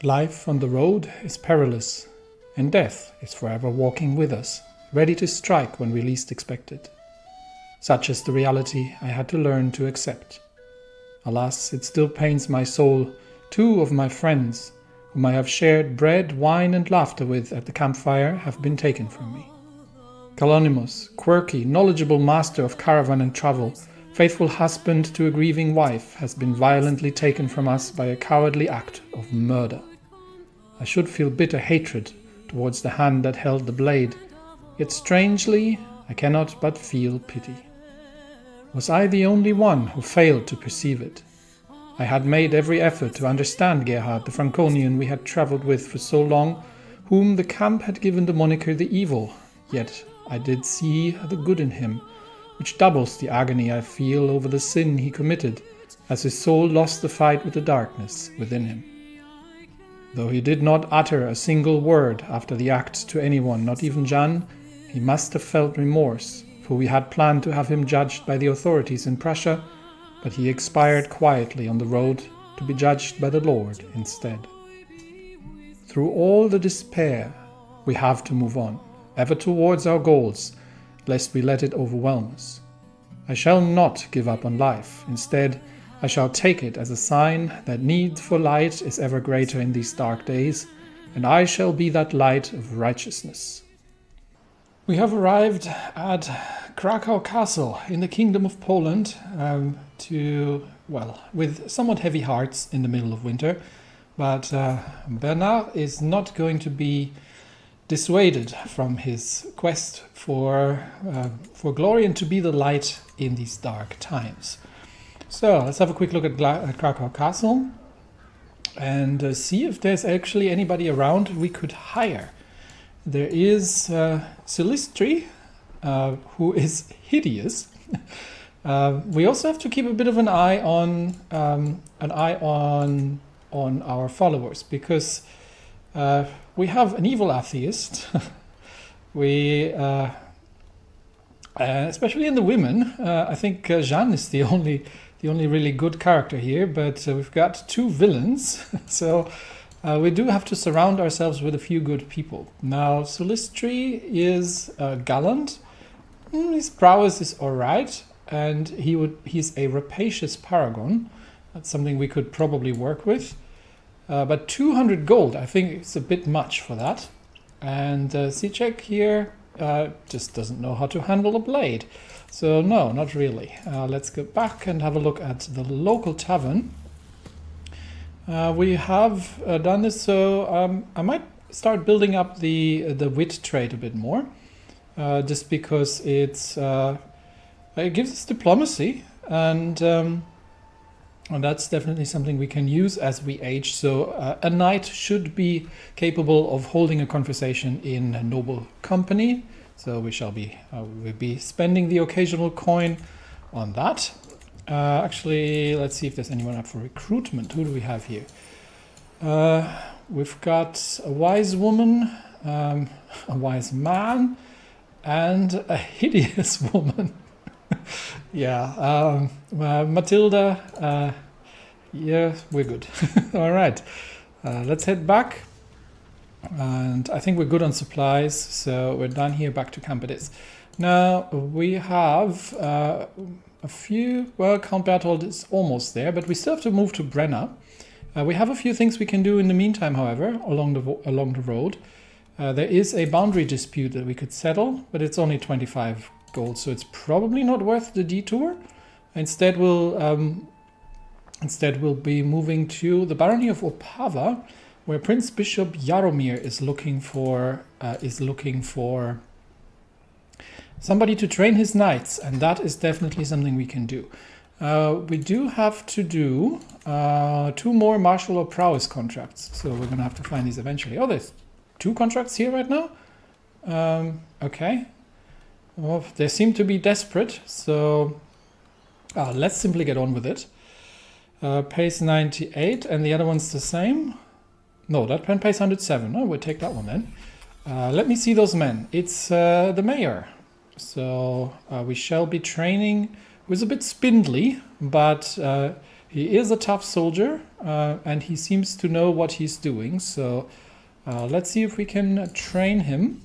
Life on the road is perilous, and death is forever walking with us, ready to strike when we least expect it. Such is the reality I had to learn to accept. Alas, it still pains my soul. 2 of my friends, whom I have shared bread, wine, and laughter with at the campfire, have been taken from me. Kalonimus, quirky, knowledgeable master of caravan and travel, faithful husband to a grieving wife, has been violently taken from us by a cowardly act of murder. I should feel bitter hatred towards the hand that held the blade, yet strangely I cannot but feel pity. Was I the only one who failed to perceive it? I had made every effort to understand Gerhard, the Franconian we had travelled with for so long, whom the camp had given the moniker the Evil, yet I did see the good in him, which doubles the agony I feel over the sin he committed, as his soul lost the fight with the darkness within him. Though he did not utter a single word after the act to anyone, not even Jan, he must have felt remorse, for we had planned to have him judged by the authorities in Prussia, but he expired quietly on the road to be judged by the Lord instead. Through all the despair, we have to move on, ever towards our goals, lest we let it overwhelm us. I shall not give up on life. Instead, I shall take it as a sign that need for light is ever greater in these dark days, and I shall be that light of righteousness. We have arrived at Krakow Castle in the Kingdom of Poland with somewhat heavy hearts in the middle of winter, but Bernard is not going to be dissuaded from his quest for glory and to be the light in these dark times. So let's have a quick look at Krakow Castle and see if there's actually anybody around we could hire. There is Silistri, who is hideous. We also have to keep a bit of an eye on our followers, because we have an evil atheist. We especially in the women. I think Jeanne is the only really good character here, but we've got 2 villains, so we do have to surround ourselves with a few good people. Now, Silistri is gallant. His prowess is alright, and he's a rapacious paragon. That's something we could probably work with. But 200 gold, I think it's a bit much for that. And Sicek here just doesn't know how to handle a blade. So no, not really. Let's go back and have a look at the local tavern. We have done this, so I might start building up the wit trait a bit more, just because it gives us diplomacy, and that's definitely something we can use as we age. So a knight should be capable of holding a conversation in a noble company. So we'll be spending the occasional coin on that. Actually, let's see if there's anyone up for recruitment. Who do we have here? We've got a wise woman, a wise man, and a hideous woman. Yeah, Matilda, yeah, we're good. All right, let's head back. And I think we're good on supplies, so we're done here, back to camp it is. Now, we have a few, well, Count Berthold is almost there, but we still have to move to Brenna. We have a few things we can do in the meantime, however, along the road. There is a boundary dispute that we could settle, but it's only 25 gold, so it's probably not worth the detour. Instead, we'll be moving to the Barony of Opava, where Prince Bishop Jaromir is looking for somebody to train his knights, and that is definitely something we can do. We do have to do 2 more martial or prowess contracts, so we're going to have to find these eventually. Oh, there's 2 contracts here right now? Okay. Well, they seem to be desperate, so let's simply get on with it. Pace 98, and the other one's the same? No, that one pays 107. Oh, we'll take that one then. Let me see those men. It's the mayor. So we shall be training, who is a bit spindly, but He is a tough soldier, and he seems to know what he's doing. So let's see if we can train him.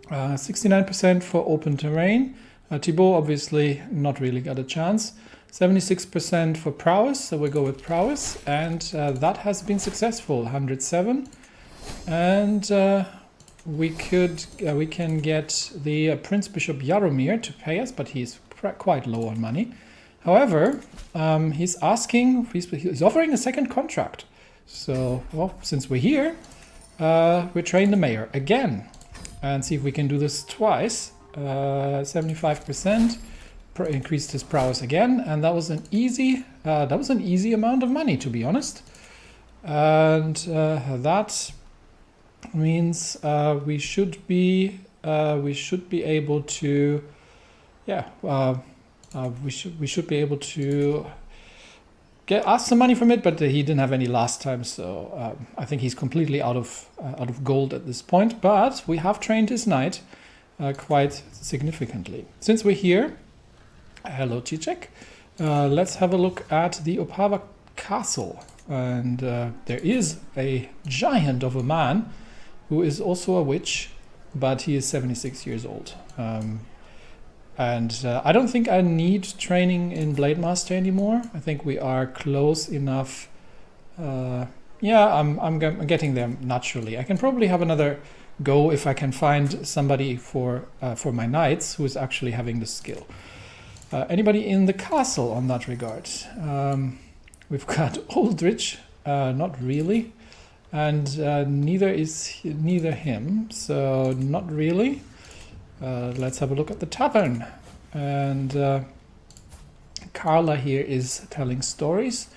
69% for open terrain. Thibaut obviously not really got a chance. 76% for prowess, so we'll go with prowess, and that has been successful. 107, and we can get the Prince Bishop Jaromir to pay us, but he's quite low on money. However, he's offering a second contract. So, well, since we're here, we train the mayor again and see if we can do this twice. 75% increased his prowess again, and that was an easy amount of money, to be honest. And that means we should be able to, we should be able to get us some money from it, but he didn't have any last time, so I think he's completely out of gold at this point. But we have trained his knight quite significantly. Since we're here, hello Cicek, let's have a look at the Opava castle, and there is a giant of a man who is also a witch, but he is 76 years old. And I don't think I need training in Blade Master anymore. I think we are close enough. I'm getting there naturally. I can probably have another go if I can find somebody for my knights who is actually having the skill. Anybody in the castle on that regard? We've got Aldrich, not really, and neither him, so not really. Let's have a look at the tavern, and Carla here is telling stories.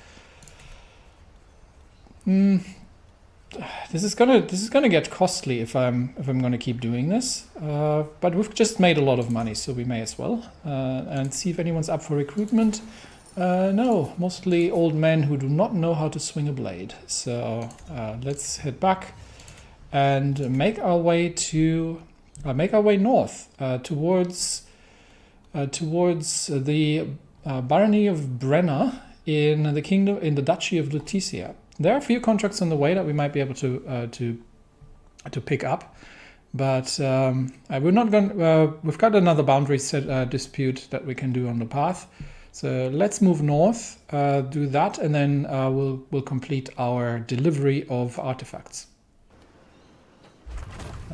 This is gonna get costly if I'm gonna keep doing this, but we've just made a lot of money, so we may as well. And see if anyone's up for recruitment. No, mostly old men who do not know how to swing a blade. So let's head back and make our way north towards the barony of Brenna in the Duchy of Lutetia. There are a few contracts on the way that we might be able to pick up, but we're not going. We've got another boundary dispute that we can do on the path. So let's move north, do that, and then we'll complete our delivery of artifacts.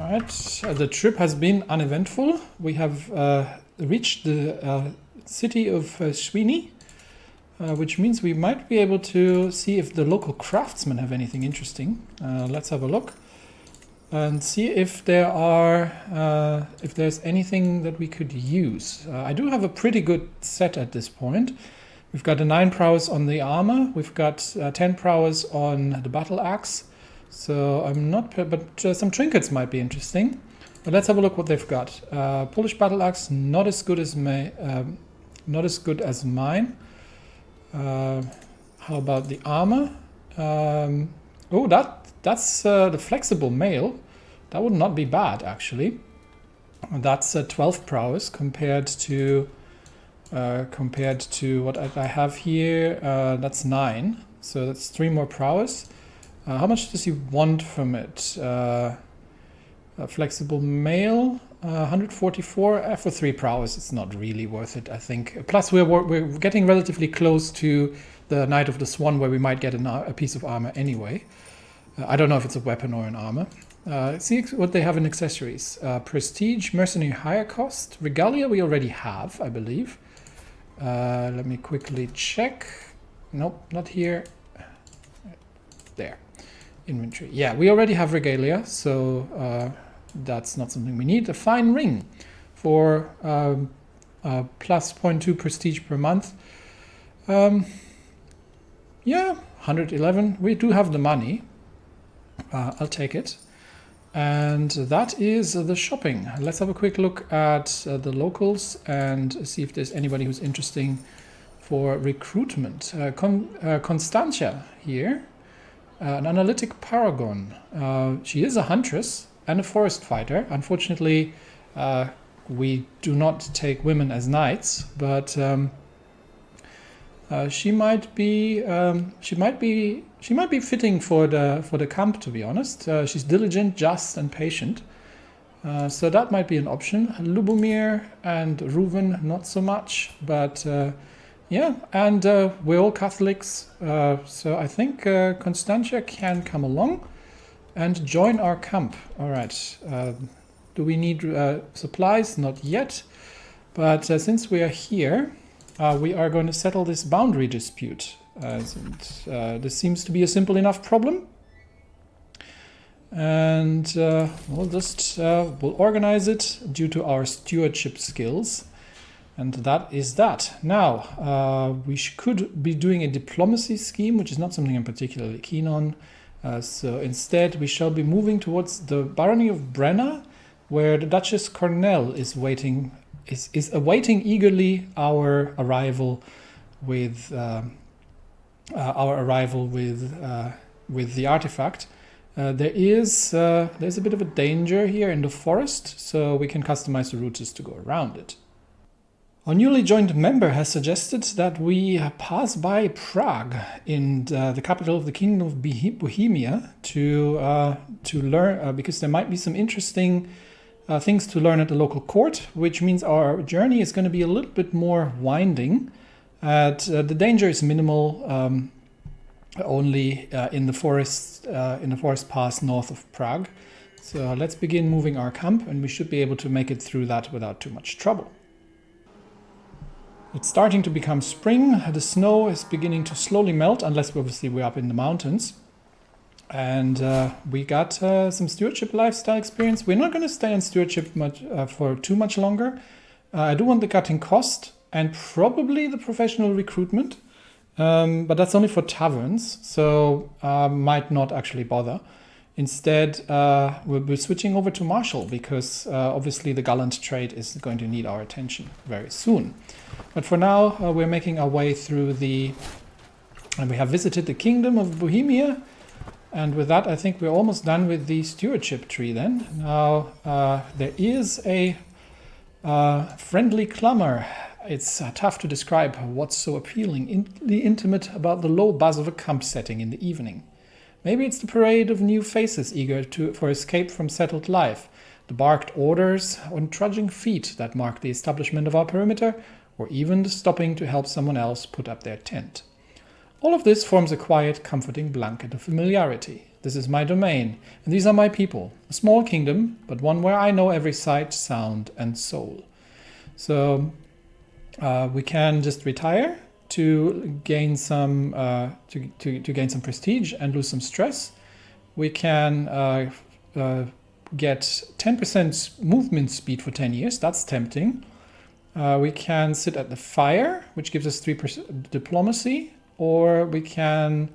All right, the trip has been uneventful. We have reached the city of Sweeney, which means we might be able to see if the local craftsmen have anything interesting. Let's have a look and see if there's anything that we could use. I do have a pretty good set at this point. We've got a 9 prowess on the armor. We've got 10 prowess on the battle axe. So I'm not, but some trinkets might be interesting. But let's have a look what they've got. Polish battle axe, not as good as mine. How about the armor? That's the flexible mail. That would not be bad actually. That's 12 prowess compared to what I have here. That's 9. So that's 3 more prowess. How much does he want from it? Flexible mail, 144 for 3 prowess. It's not really worth it, I think. Plus, we're getting relatively close to the Knight of the Swan, where we might get a piece of armor anyway. I don't know if it's a weapon or an armor. See what they have in accessories. Prestige, Mercenary Higher Cost, Regalia we already have, I believe. Let me quickly check. Nope, not here. There. Inventory. Yeah, we already have Regalia, so that's not something we need. A fine ring for plus 0.2 prestige per month. Yeah, 111. We do have the money. I'll take it. And that is the shopping. Let's have a quick look at the locals and see if there's anybody who's interesting for recruitment. Constantia here. An analytic paragon. She is a huntress and a forest fighter. Unfortunately, we do not take women as knights, but She might be fitting for the camp, to be honest. She's diligent, just, and patient. So that might be an option. Lubomir and Reuven, not so much, but yeah, and we're all Catholics, so I think Constantia can come along and join our camp. All right. Do we need supplies? Not yet, but since we are here, we are going to settle this boundary dispute. This seems to be a simple enough problem. And we'll organize it due to our stewardship skills. And that is that. Now, we could be doing a diplomacy scheme, which is not something I'm particularly keen on. So instead, we shall be moving towards the barony of Brenna, where the Duchess Cornell is awaiting eagerly our arrival with the artifact. There's a bit of a danger here in the forest, so we can customize the routes to go around it. Our newly joined member has suggested that we pass by Prague, in the capital of the Kingdom of Bohemia, to learn, because there might be some interesting things to learn at the local court, which means our journey is going to be a little bit more winding. The danger is minimal, only in the forest pass north of Prague. So let's begin moving our camp, and we should be able to make it through that without too much trouble. It's starting to become spring. The snow is beginning to slowly melt, unless obviously we're up in the mountains. And we got some stewardship lifestyle experience. We're not going to stay in stewardship for too much longer. I do want the cutting cost and probably the professional recruitment, but that's only for taverns, so might not actually bother. Instead, we'll be switching over to Marshall because obviously the gallant trade is going to need our attention very soon. But for now, we're making our way through and we have visited the Kingdom of Bohemia. And with that, I think we're almost done with the stewardship tree then. Now, there is a friendly clamor. It's tough to describe what's so appealingly intimate about the low buzz of a camp setting in the evening. Maybe it's the parade of new faces eager for escape from settled life, the barked orders and trudging feet that mark the establishment of our perimeter, or even the stopping to help someone else put up their tent. All of this forms a quiet, comforting blanket of familiarity. This is my domain, and these are my people. A small kingdom, but one where I know every sight, sound, and soul. So we can just retire to gain some gain some prestige and lose some stress. We can get 10% movement speed for 10 years. That's tempting. We can sit at the fire, which gives us 3% diplomacy, or we can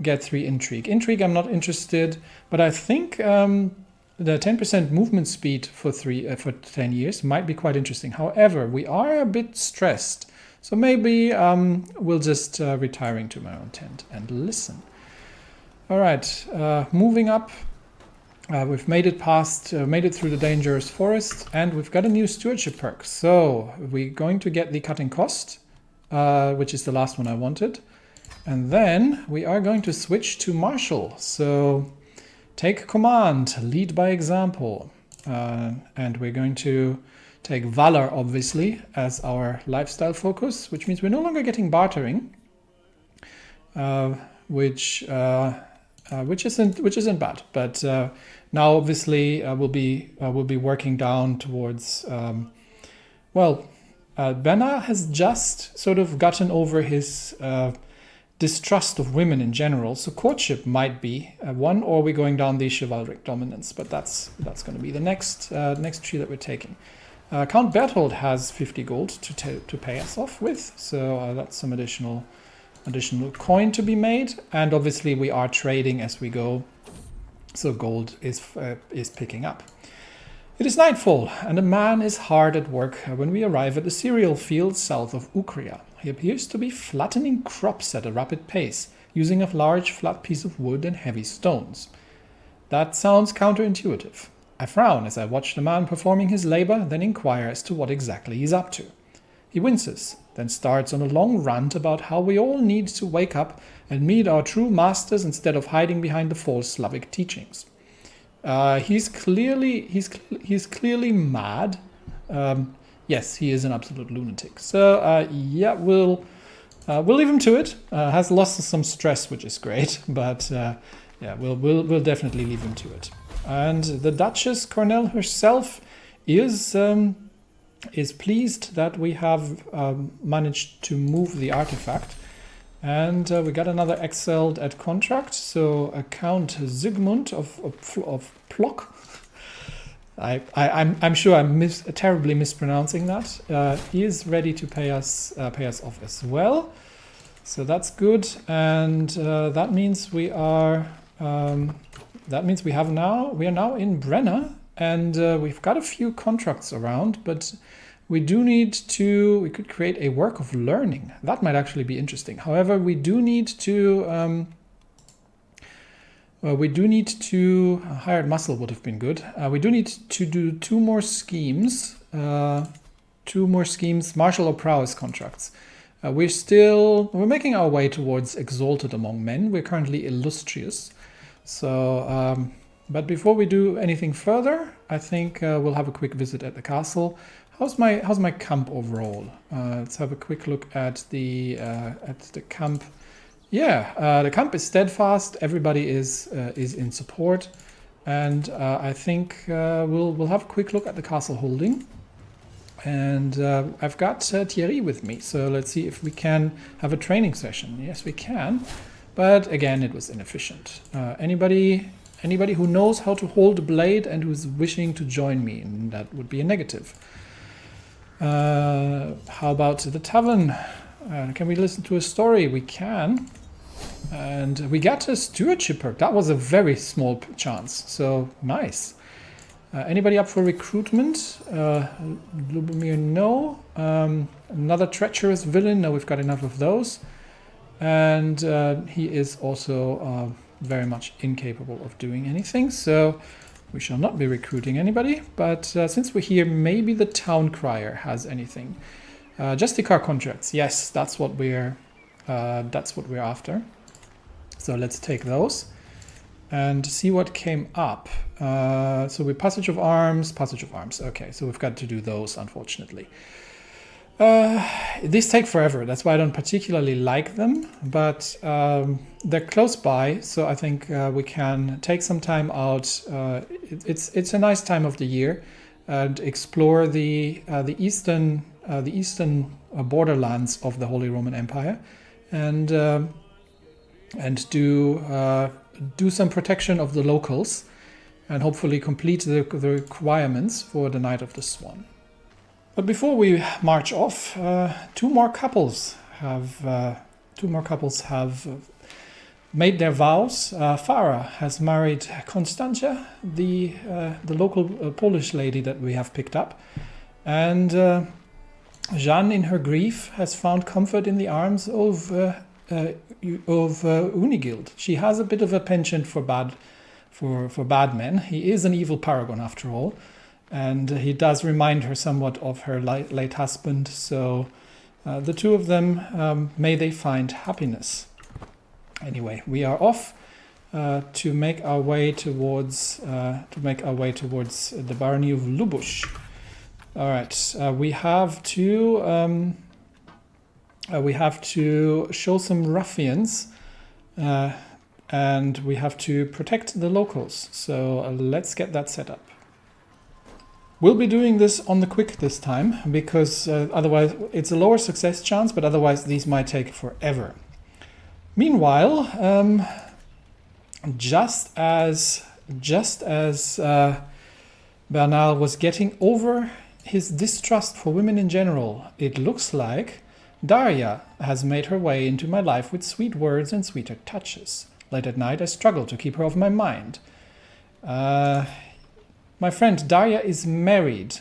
get 3 intrigue. Intrigue, I'm not interested, but I think the 10% movement speed for 10 years might be quite interesting. However, we are a bit stressed, so maybe we'll just retiring to my own tent and listen. All right, moving up. We've made it through the dangerous forest, and we've got a new stewardship perk. So we're going to get the cutting cost, which is the last one I wanted. And then we are going to switch to Marshall. So take command, lead by example. And we're going to take Valor, obviously, as our lifestyle focus, which means we're no longer getting bartering, which isn't bad. But now, obviously, we'll be working down towards. Benna has just sort of gotten over his distrust of women in general, so courtship might be one, or we're going down the chivalric dominance. But that's going to be the next tree that we're taking. Count Berthold has 50 gold to pay us off with, so that's some additional coin to be made, and obviously we are trading as we go, so gold is picking up. It is nightfall, and a man is hard at work when we arrive at the cereal field south of Ukria. He appears to be flattening crops at a rapid pace, using a large flat piece of wood and heavy stones. That sounds counterintuitive. I frown as I watch the man performing his labor, then inquire as to what exactly he's up to. He He winces, then starts on a long rant about how we all need to wake up and meet our true masters instead of hiding behind the false Slavic teachings. He's clearly mad. Yes, he is an absolute lunatic. So yeah, we'll leave him to it. Has lost some stress, which is great, but yeah, we'll definitely leave him to it. And the Duchess Cornell herself is pleased that we have managed to move the artifact, and we got another excelled at contract. So Count Zygmunt of Plock. I'm sure I'm terribly mispronouncing that. He is ready to pay us off as well, so that's good. And that means we are now in Brenna, and we've got a few contracts around, but we could create a work of learning. That might actually be interesting. However, we do need to hired muscle would have been good. We do need to do two more schemes, martial or prowess contracts. We're making our way towards exalted among men. We're currently illustrious. So, but before we do anything further, I think we'll have a quick visit at the castle. How's my camp overall? Let's have a quick look at the camp. Yeah, the camp is steadfast. Everybody is in support, and I think we'll have a quick look at the castle holding. And I've got Thierry with me, so let's see if we can have a training session. Yes, we can, but again, it was inefficient. Anybody who knows how to hold a blade and who's wishing to join me, and that would be a negative. How about the tavern? Can we listen to a story? We can. And we got a stewardship perk. That was a very small chance. So nice. Anybody up for recruitment? Lubomir, no. Another treacherous villain. No, we've got enough of those. And he is also very much incapable of doing anything. So we shall not be recruiting anybody. But since we're here, maybe the town crier has anything. Justicar contracts. Yes, that's what we're after. So let's take those and see what came up. So we passage of arms. Okay, so we've got to do those, unfortunately. These take forever. That's why I don't particularly like them, but they're close by, so I think we can take some time out. It's a nice time of the year and explore the eastern borderlands of the Holy Roman Empire, and do some protection of the locals, and hopefully complete the requirements for the Night of the Swan. But before we march off, two more couples have made their vows. Farah has married Konstantia, the local Polish lady that we have picked up, and Jeanne, in her grief, has found comfort in the arms of Unigild. She has a bit of a penchant for bad men. He is an evil paragon after all, and he does remind her somewhat of her late husband. So the two of them, may they find happiness. Anyway, we are off to make our way towards the barony of Lubusz. All right, we have to show some ruffians, and we have to protect the locals. So let's get that set up. We'll be doing this on the quick this time, because otherwise it's a lower success chance, but otherwise these might take forever. Meanwhile, just as Bernal was getting over his distrust for women in general, it looks like Daria has made her way into my life with sweet words and sweeter touches. Late at night, I struggle to keep her off my mind. My friend Daria is married,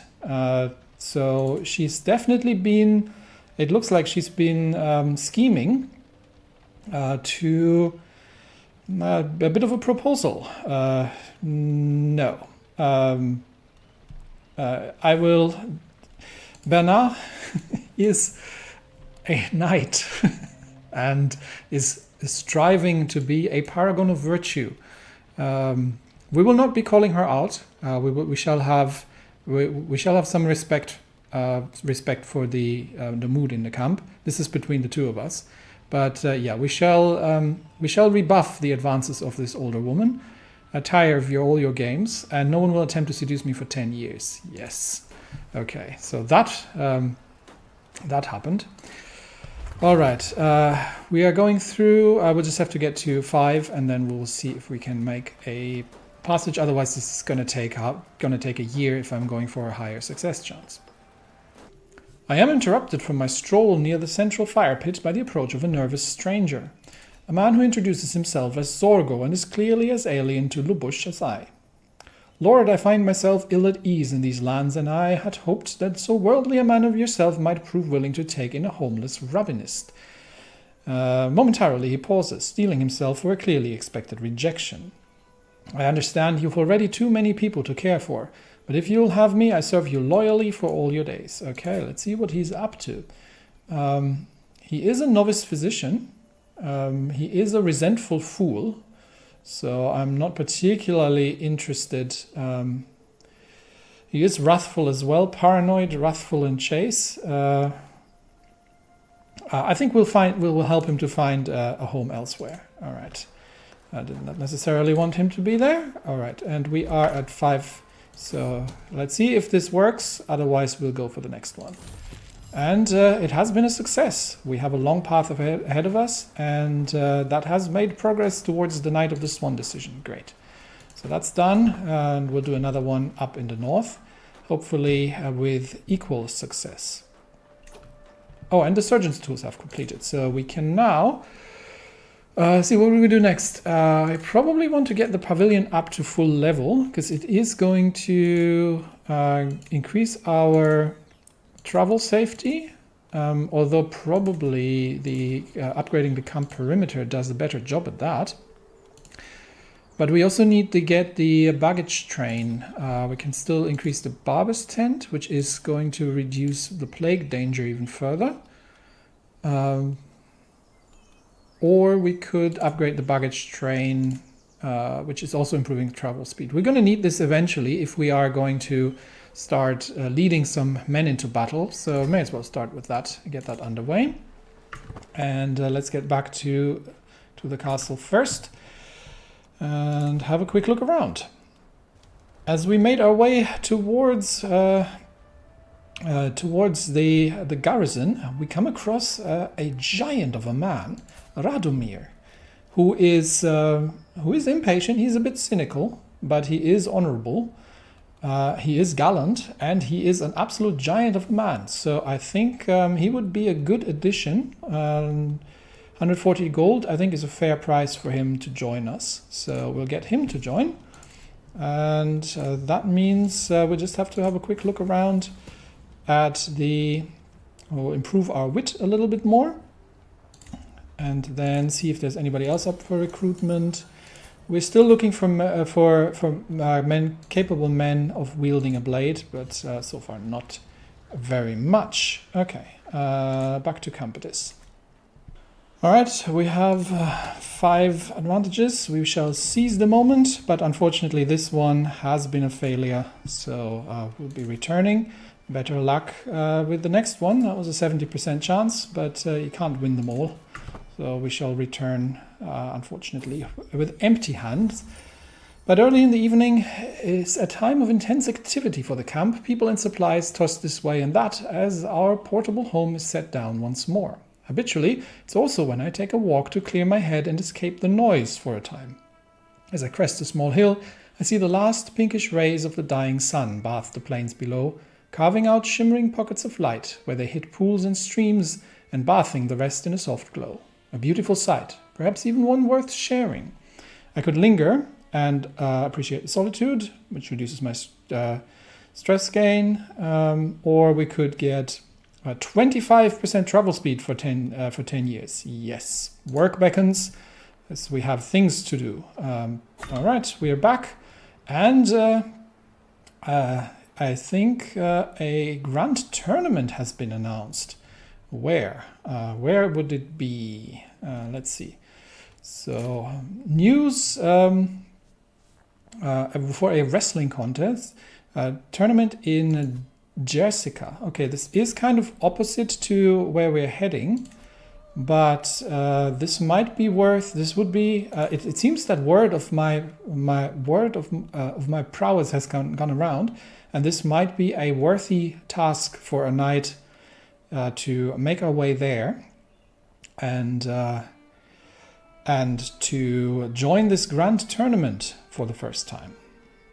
so she's definitely been, it looks like she's been scheming to a bit of a proposal. No. I will, Bernard, is a knight and is striving to be a paragon of virtue. We will not be calling her out. We shall have some respect for the mood in the camp. This is between the two of us. But yeah, we shall rebuff the advances of this older woman. Tire of all your games, and no one will attempt to seduce me for 10 years. Yes. Okay, so that happened. All right, we are going through. We'll just have to get to 5, and then we'll see if we can make a passage. Otherwise, this is going to take a year if I'm going for a higher success chance. I am interrupted from my stroll near the central fire pit by the approach of a nervous stranger, a man who introduces himself as Zorgo and is clearly as alien to Lubush as I. Lord, I find myself ill at ease in these lands, and I had hoped that so worldly a man of yourself might prove willing to take in a homeless rabbinist. Momentarily he pauses, steeling himself for a clearly expected rejection. I understand you've already too many people to care for, but if you'll have me, I serve you loyally for all your days. Okay, let's see what he's up to. He is a novice physician. He is a resentful fool. So I'm not particularly interested. He is wrathful as well, paranoid, wrathful, and chase. I think we'll help him to find a home elsewhere. All right. I did not necessarily want him to be there. All right, and we are at 5. So let's see if this works. Otherwise, we'll go for the next one. And it has been a success. We have a long path ahead of us, and that has made progress towards the Knight of the Swan decision. Great. So that's done, and we'll do another one up in the north, hopefully with equal success. Oh, and the Surgeon's tools have completed, so we can now see what we do next. I probably want to get the pavilion up to full level, because it is going to increase our travel safety, although probably the upgrading the camp perimeter does a better job at that. But we also need to get the baggage train. We can still increase the barber's tent, which is going to reduce the plague danger even further. Or we could upgrade the baggage train, which is also improving travel speed. We're going to need this eventually if we are going to start leading some men into battle, so may as well start with that, get that underway. And let's get back to the castle first and have a quick look around. As we made our way towards the garrison, we come across a giant of a man, Radomir, who is impatient. He's a bit cynical, but he is honorable. He is gallant, and he is an absolute giant of a man. So I think he would be a good addition. 140 gold, I think, is a fair price for him to join us. So we'll get him to join. And that means we just have to have a quick look around at we'll improve our wit a little bit more. And then see if there's anybody else up for recruitment. We're still looking for capable men of wielding a blade, but so far not very much. Okay, back to camp it is. All right, we have 5 advantages. We shall seize the moment, but unfortunately this one has been a failure, so we'll be returning. Better luck with the next one. That was a 70% chance, but you can't win them all. So we shall return, unfortunately, with empty hands. But early in the evening is a time of intense activity for the camp. People and supplies tossed this way and that as our portable home is set down once more. Habitually, it's also when I take a walk to clear my head and escape the noise for a time. As I crest a small hill, I see the last pinkish rays of the dying sun bath the plains below, carving out shimmering pockets of light where they hit pools and streams and bathing the rest in a soft glow. A beautiful sight, perhaps even one worth sharing. I could linger and appreciate the solitude, which reduces my stress gain, or we could get 25% travel speed for 10 years. Yes, work beckons, as we have things to do. All right, we are back, and I think a grand tournament has been announced. Where would it be? Let's see. So news for a wrestling contest, tournament in Jessica. Okay, this is kind of opposite to where we're heading, but this might be worth. This would be. It seems that word of my prowess has gone around, and this might be a worthy task for a night to make our way there, and to join this grand tournament for the first time.